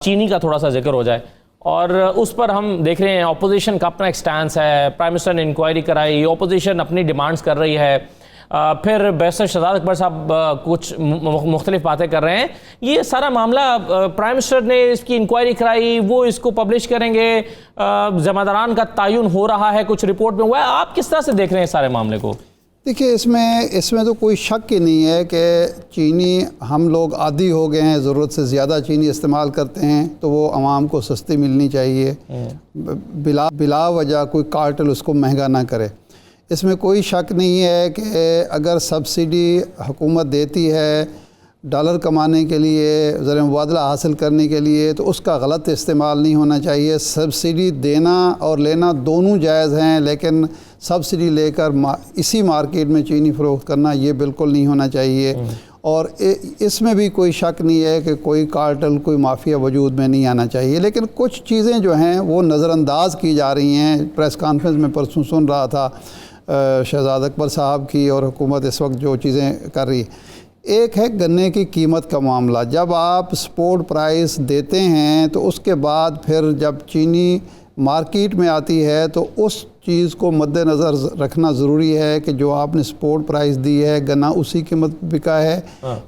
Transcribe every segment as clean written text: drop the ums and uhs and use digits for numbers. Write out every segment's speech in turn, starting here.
चीनी का थोड़ा सा जिक्र हो जाए और उस पर हम देख रहे हैं अपोजिशन का अपना एक स्टैंस है। प्राइम मिनिस्टर ने इंक्वायरी कराई, अपोजिशन अपनी डिमांड्स कर रही है, फिर बैरिस्टर शहजाद अकबर साहब कुछ मुख्तलिफ बातें कर रहे हैं। ये सारा मामला प्राइम मिनिस्टर ने इसकी इंक्वायरी कराई, वो इसको पब्लिश करेंगे, ज़िम्मेदारान का तयन हो रहा है, कुछ रिपोर्ट में हुआ है। आप किस तरह से देख रहे हैं सारे मामले को? देखिए, इसमें तो कोई शक ही नहीं है कि चीनी हम लोग आदी हो गए हैं, ज़रूरत से ज़्यादा चीनी इस्तेमाल करते हैं, तो वो आवाम को सस्ती मिलनी चाहिए, बिला वजह कोई कार्टेल उसको महंगा ना करे। इसमें कोई शक नहीं है कि अगर सब्सिडी हुकूमत देती है डॉलर कमाने के लिए, ज़र मुबादला हासिल करने के लिए, तो उसका गलत इस्तेमाल नहीं होना चाहिए। सब्सिडी देना और लेना दोनों जायज़ हैं, लेकिन सब्सिडी लेकर इसी मार्केट में चीनी फ़रोख्त करना ये बिल्कुल नहीं होना चाहिए। और इसमें भी कोई शक नहीं है कि कोई कार्टेल, कोई माफिया वजूद में नहीं आना चाहिए। लेकिन कुछ चीज़ें जो हैं वो नज़रअंदाज की जा रही हैं। प्रेस कॉन्फ्रेंस में परसों सुन रहा था शहजाद अकबर साहब की, और हुकूमत इस वक्त जो चीज़ें कर रही, एक है गन्ने की कीमत का मामला। जब आप स्पोर्ट प्राइस देते हैं तो उसके बाद फिर जब चीनी मार्केट में आती है तो उस चीज़ को मद्देनज़र रखना ज़रूरी है कि जो आपने स्पोर्ट प्राइस दी है, गन्ना उसी कीमत बिका है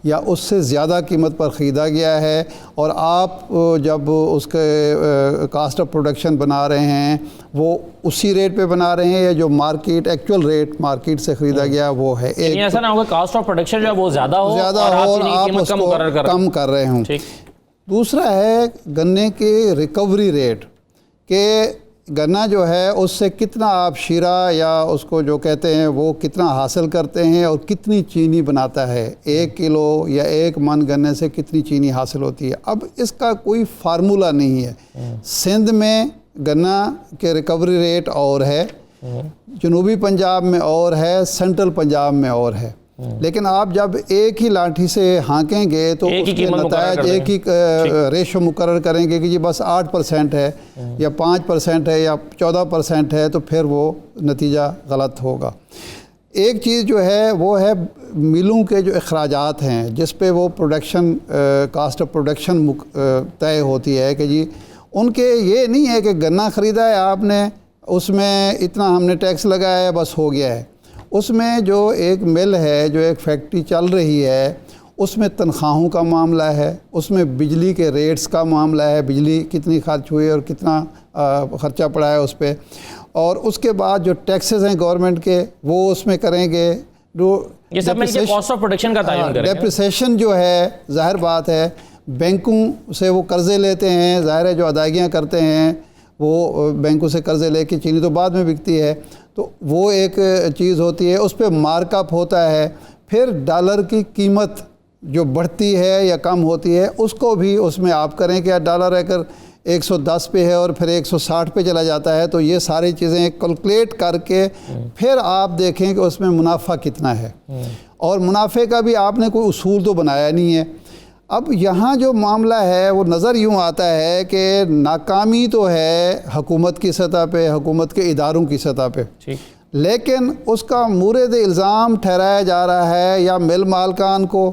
या उससे ज़्यादा कीमत पर ख़रीदा गया है। और आप जब उसके कास्ट ऑफ प्रोडक्शन बना रहे हैं वो उसी रेट पे बना रहे हैं, या जो मार्केट एक्चुअल रेट मार्केट से ख़रीदा गया वो है। एक ऐसा ना होगा कास्ट ऑफ प्रोडक्शन जो है वो ज़्यादा हो और आप उसको कम कर रहे हों। दूसरा है गन्ने के रिकवरी रेट, के गन्ना जो है उससे कितना आप शीरा या उसको जो कहते हैं वो कितना हासिल करते हैं और कितनी चीनी बनाता है। 1 किलो या 1 मन गन्ने से कितनी चीनी हासिल होती है। अब इसका कोई फार्मूला नहीं है। सिंध में गन्ना के रिकवरी रेट और है, जनूबी पंजाब में और है, सेंट्रल पंजाब में और है। लेकिन आप जब एक ही लाठी से हाँकेंगे तो उसके नतायज एक ही रेशो मुकर्रर करेंगे कि जी बस 8% है या 5% है या 14% है, तो फिर वो नतीजा गलत होगा। एक चीज़ जो है वो है मिलों के जो अखराजात हैं, जिस पे वो प्रोडक्शन कास्ट ऑफ प्रोडक्शन तय होती है कि जी उनके ये नहीं है कि गन्ना ख़रीदा है आपने, उसमें इतना हमने टैक्स लगाया है बस हो गया है। उसमें जो एक मिल है, जो एक फैक्ट्री चल रही है, उसमें तनख्वाहों का मामला है, उसमें बिजली के रेट्स का मामला है, बिजली कितनी खर्च हुई और कितना ख़र्चा पड़ा है उस पर, और उसके बाद जो टैक्सेस हैं गवर्नमेंट के वो उसमें करेंगे। ये सब मिलके कॉस्ट ऑफ प्रोडक्शन का तयन करेंगे। डेप्रिसिएशन जो है, ज़ाहिर बात है बैंकों से वो कर्ज़े लेते हैं, ज़ाहिर है जो अदायगियाँ करते हैं वो बैंकों से कर्ज़े लेके चीनी तो बाद में बिकती है, तो वो एक चीज़ होती है, उस पर मार्कअप होता है। फिर डॉलर की कीमत जो बढ़ती है या कम होती है उसको भी उसमें आप करें कि डॉलर अगर 110 पे है और फिर 160 पे चला जाता है, तो ये सारी चीज़ें कैलकुलेट करके फिर आप देखें कि उसमें मुनाफा कितना है। और मुनाफे का भी आपने कोई उसूल तो बनाया नहीं है। अब यहाँ जो मामला है वो नज़र यूँ आता है कि नाकामी तो है हुकूमत की सतह पे, हुकूमत के इदारों की सतह पे, लेकिन उसका मूरद इल्ज़ाम ठहराया जा रहा है या मिल मालकान को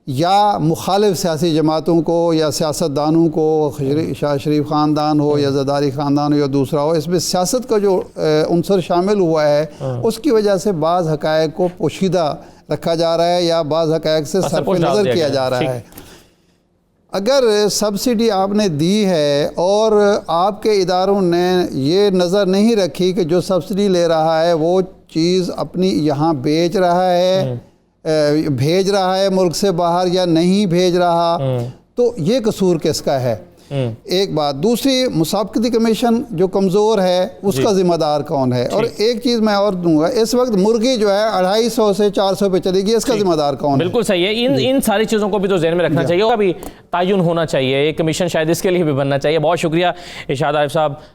या मुखालिफ सियासी जमातों को या सियासतदानों को, शाह शरीफ ख़ानदान हो या ज़रदारी ख़ानदान हो या दूसरा हो। इसमें सियासत का जो उनसर शामिल हुआ है उसकी वजह से बाज़ हक़ाइक़ को पोशीदा रखा जा रहा है या बाज़ हक़ाइक़ से सरफ़ नज़र किया जा रहा है। अगर सब्सिडी आपने दी है और आपके इदारों ने ये नज़र नहीं रखी कि जो सब्सिडी ले रहा है वो चीज़ अपनी यहाँ बेच रहा है, भेज रहा है मुल्क से बाहर या नहीं भेज रहा, तो ये कसूर किसका है? एक बात। दूसरी, मुसाबकती कमीशन जो कमज़ोर है उसका ज़िम्मेदार कौन है? और एक चीज़ मैं और दूंगा, इस वक्त मुर्गी जो है 250 से 400 पे चलेगी, इसका ज़िम्मेदार कौन है? बिल्कुल सही है। इन सारी चीज़ों को भी तो ज़हन में रखना चाहिए, अभी तयन होना चाहिए। एक कमीशन शायद इसके लिए भी बनना चाहिए। बहुत शुक्रिया इरशाद आरिफ साहब।